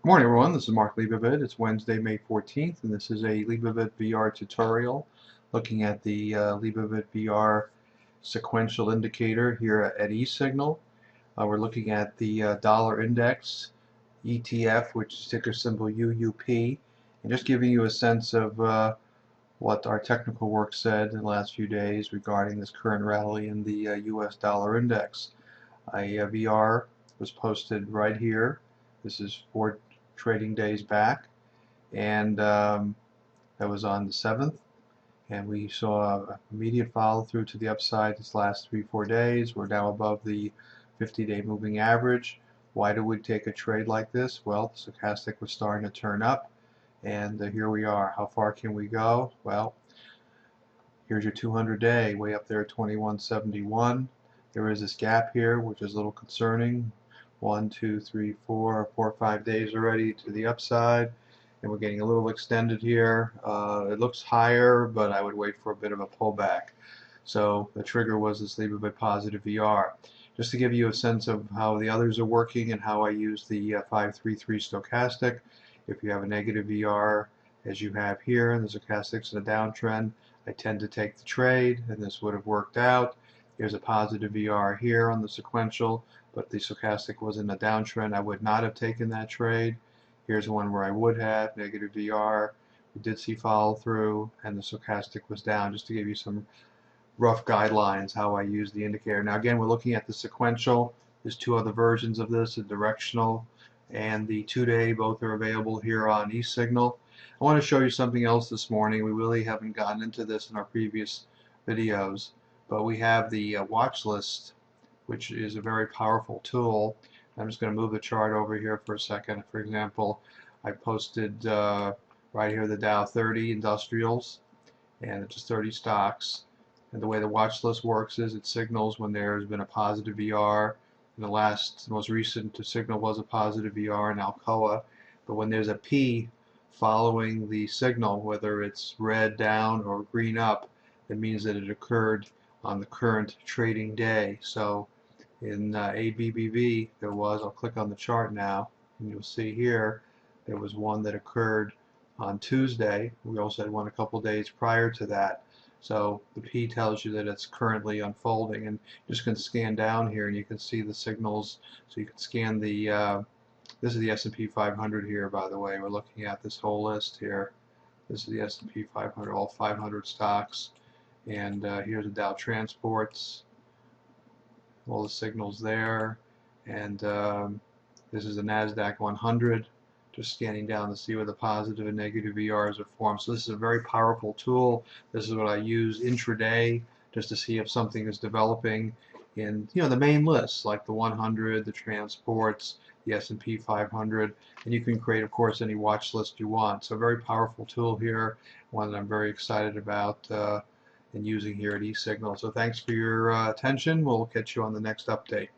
Good morning, everyone. This is Mark LEIBOVIT. It's Wednesday, May 14th, and this is a LEIBOVIT VR tutorial looking at the LEIBOVIT VR sequential indicator here at eSIGNAL. We're looking at the dollar index ETF, which is ticker symbol UUP, and just giving you a sense of what our technical work said in the last few days regarding this current rally in the US dollar index. A VR was posted right here. This is 4 trading days back, and that was on the 7th, and we saw immediate follow through to the upside this last 3-4 days. We're now above the 50-day moving average. Why do we take a trade like this? Well, the stochastic was starting to turn up, and here we are. How far can we go? Well, here's your 200-day, way up there at 2171. There is this gap here, which is a little concerning. 1, 2, 3, 4 or 5 days already to the upside, and we're getting a little extended here. It looks higher, but I would wait for a bit of a pullback. So the trigger was this LEIBOVIT positive VR. Just to give you a sense of how the others are working and how I use the 533 stochastic. If you have a negative VR, as you have here, and the stochastic's in a downtrend, I tend to take the trade, and this would have worked out. Here's a positive VR here on the sequential, but the stochastic was in a downtrend. I would not have taken that trade. Here's one where I would have, negative VR. We did see follow through, and the stochastic was down, just to give you some rough guidelines how I use the indicator. Now again, we're looking at the sequential. There's two other versions of this, the directional and the 2-day. Both are available here on eSignal. I want to show you something else this morning. We really haven't gotten into this in our previous videos, but we have the watch list, which is a very powerful tool. I'm just going to move the chart over here for a second. For example, I posted right here the Dow 30 industrials, and it's just 30 stocks. And the way the watch list works is it signals when there's been a positive VR. And the most recent signal was a positive VR in Alcoa. But when there's a P following the signal, whether it's red down or green up, it means that it occurred on the current trading day. So in ABBV, there was, I'll click on the chart now, and you'll see here, there was one that occurred on Tuesday. We also had one a couple days prior to that. So the P tells you that it's currently unfolding, and you just can scan down here and you can see the signals. So you can scan the, this is the S&P 500 here, by the way. We're looking at this whole list here. This is the S&P 500, all 500 stocks. And here's the Dow Transports, all the signals there. And this is the NASDAQ 100. Just scanning down to see where the positive and negative VRs are formed. So this is a very powerful tool. This is what I use intraday just to see if something is developing in the main lists like the 100, the transports, the S&P 500, and you can create, of course, any watch list you want. So a very powerful tool here, one that I'm very excited about and using here at eSignal. So thanks for your attention. We'll catch you on the next update.